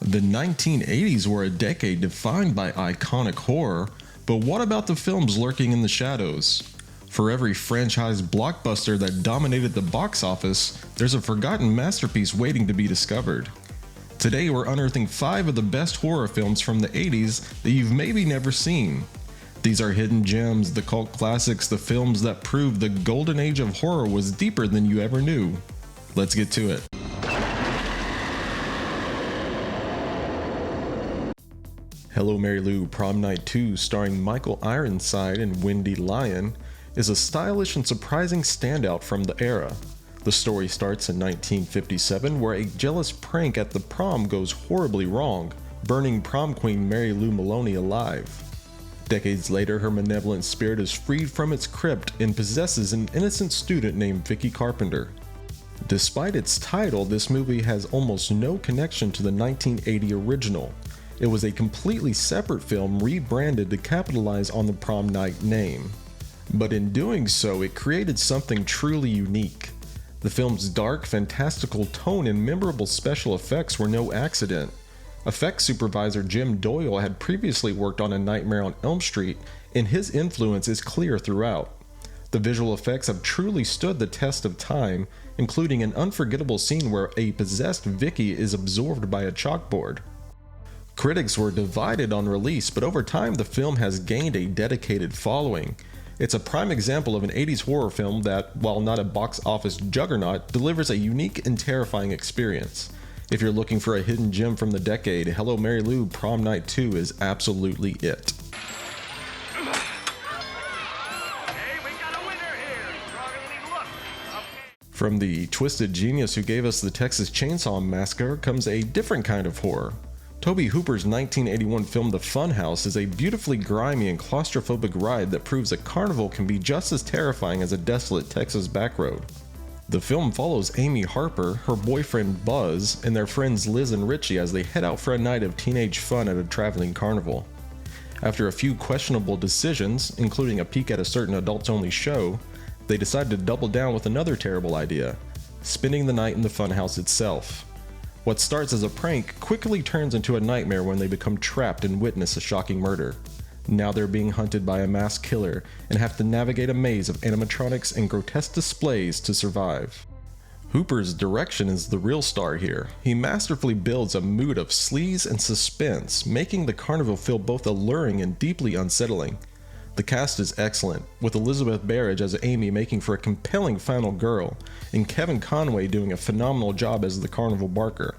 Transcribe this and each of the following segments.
The 1980s were a decade defined by iconic horror, but what about the films lurking in the shadows? For every franchise blockbuster that dominated the box office, there's a forgotten masterpiece waiting to be discovered. Today we're unearthing 5 of the best horror films from the 80s that you've maybe never seen. These are hidden gems, the cult classics, the films that proved the golden age of horror was deeper than you ever knew. Let's get to it. Hello Mary Lou, Prom Night II, starring Michael Ironside and Wendy Lyon, is a stylish and surprising standout from the era. The story starts in 1957, where a jealous prank at the prom goes horribly wrong, burning prom queen Mary Lou Maloney alive. Decades later, her malevolent spirit is freed from its crypt and possesses an innocent student named Vicky Carpenter. Despite its title, this movie has almost no connection to the 1980 original. It was a completely separate film rebranded to capitalize on the Prom Night name. But in doing so, it created something truly unique. The film's dark, fantastical tone and memorable special effects were no accident. Effects supervisor Jim Doyle had previously worked on A Nightmare on Elm Street, and his influence is clear throughout. The visual effects have truly stood the test of time, including an unforgettable scene where a possessed Vicky is absorbed by a chalkboard. Critics were divided on release, but over time the film has gained a dedicated following. It's a prime example of an 80s horror film that, while not a box office juggernaut, delivers a unique and terrifying experience. If you're looking for a hidden gem from the decade, Hello Mary Lou Prom Night II is absolutely it. From the twisted genius who gave us the Texas Chainsaw Massacre comes a different kind of horror. Tobe Hooper's 1981 film The Funhouse is a beautifully grimy and claustrophobic ride that proves a carnival can be just as terrifying as a desolate Texas backroad. The film follows Amy Harper, her boyfriend Buzz, and their friends Liz and Richie as they head out for a night of teenage fun at a traveling carnival. After a few questionable decisions, including a peek at a certain adults-only show, they decide to double down with another terrible idea: spending the night in the funhouse itself. What starts as a prank quickly turns into a nightmare when they become trapped and witness a shocking murder. Now they're being hunted by a masked killer and have to navigate a maze of animatronics and grotesque displays to survive. Hooper's direction is the real star here. He masterfully builds a mood of sleaze and suspense, making the carnival feel both alluring and deeply unsettling. The cast is excellent, with Elizabeth Barrage as Amy making for a compelling final girl, and Kevin Conway doing a phenomenal job as the carnival barker.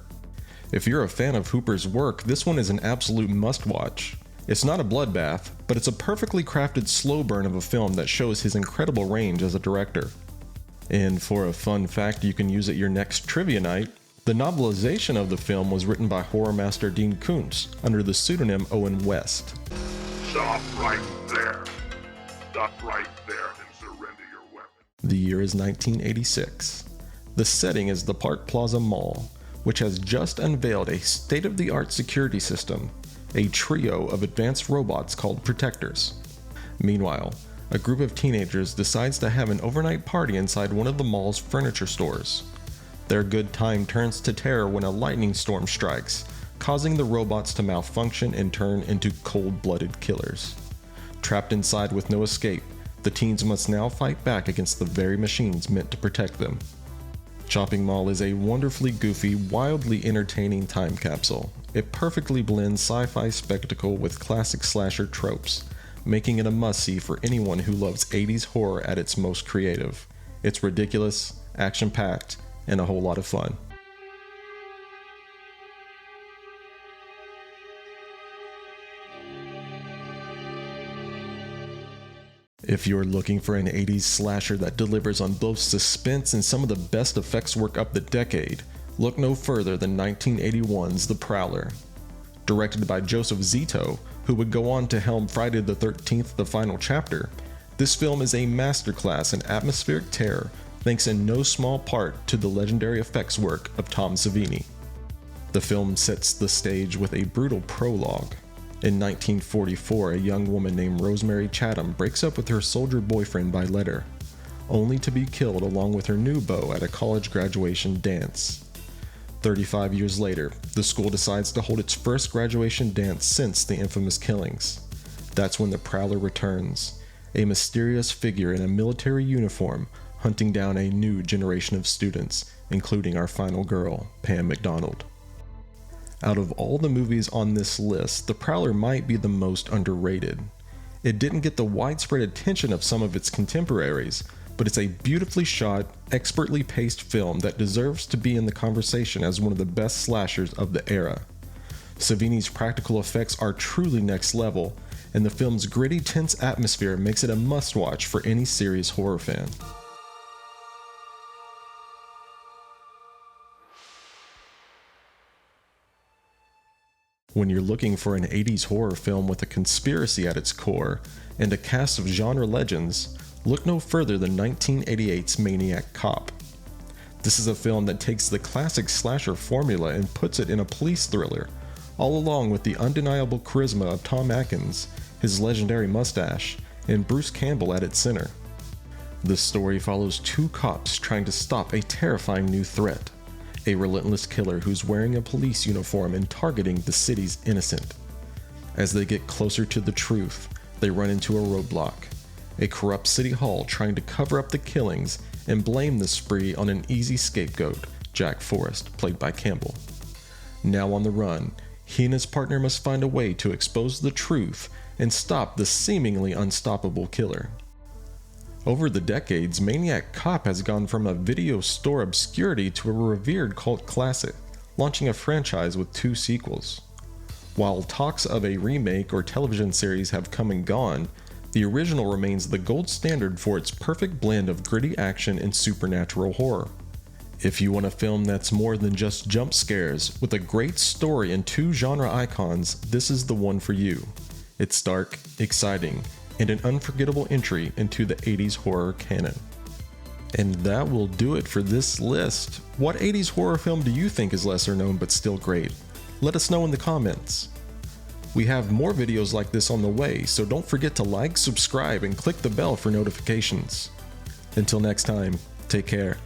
If you're a fan of Hooper's work, this one is an absolute must-watch. It's not a bloodbath, but it's a perfectly crafted slow burn of a film that shows his incredible range as a director. And for a fun fact you can use at your next trivia night, the novelization of the film was written by horror master Dean Koontz under the pseudonym Owen West. Stop right there. Stop right there and surrender your weapon. The year is 1986. The setting is the Park Plaza Mall, which has just unveiled a state-of-the-art security system, a trio of advanced robots called Protectors. Meanwhile, a group of teenagers decides to have an overnight party inside one of the mall's furniture stores. Their good time turns to terror when a lightning storm strikes, causing the robots to malfunction and turn into cold-blooded killers. Trapped inside with no escape, the teens must now fight back against the very machines meant to protect them. Chopping Mall is a wonderfully goofy, wildly entertaining time capsule. It perfectly blends sci-fi spectacle with classic slasher tropes, making it a must-see for anyone who loves 80s horror at its most creative. It's ridiculous, action-packed, and a whole lot of fun. If you're looking for an 80s slasher that delivers on both suspense and some of the best effects work of the decade, look no further than 1981's The Prowler. Directed by Joseph Zito, who would go on to helm Friday the 13th, The Final Chapter, this film is a masterclass in atmospheric terror thanks in no small part to the legendary effects work of Tom Savini. The film sets the stage with a brutal prologue. In 1944, a young woman named Rosemary Chatham breaks up with her soldier boyfriend by letter, only to be killed along with her new beau at a college graduation dance. 35 years later, the school decides to hold its first graduation dance since the infamous killings. That's when the Prowler returns, a mysterious figure in a military uniform hunting down a new generation of students, including our final girl, Pam McDonald. Out of all the movies on this list, the Prowler might be the most underrated. It didn't get the widespread attention of some of its contemporaries, but it's a beautifully shot, expertly paced film that deserves to be in the conversation as one of the best slashers of the era. Savini's practical effects are truly next level, and the film's gritty, tense atmosphere makes it a must-watch for any serious horror fan. When you're looking for an 80s horror film with a conspiracy at its core and a cast of genre legends, look no further than 1988's Maniac Cop. This is a film that takes the classic slasher formula and puts it in a police thriller, all along with the undeniable charisma of Tom Atkins, his legendary mustache, and Bruce Campbell at its center. This story follows two cops trying to stop a terrifying new threat, a relentless killer who's wearing a police uniform and targeting the city's innocent. As they get closer to the truth, they run into a roadblock, a corrupt city hall trying to cover up the killings and blame the spree on an easy scapegoat, Jack Forrest, played by Campbell. Now on the run, he and his partner must find a way to expose the truth and stop the seemingly unstoppable killer. Over the decades, Maniac Cop has gone from a video store obscurity to a revered cult classic, launching a franchise with 2 sequels. While talks of a remake or television series have come and gone, the original remains the gold standard for its perfect blend of gritty action and supernatural horror. If you want a film that's more than just jump scares, with a great story and 2 genre icons, this is the one for you. It's dark, exciting, and an unforgettable entry into the 80s horror canon. And that will do it for this list. What 80s horror film do you think is lesser known but still great? Let us know in the comments. We have more videos like this on the way, so don't forget to like, subscribe, and click the bell for notifications. Until next time, take care.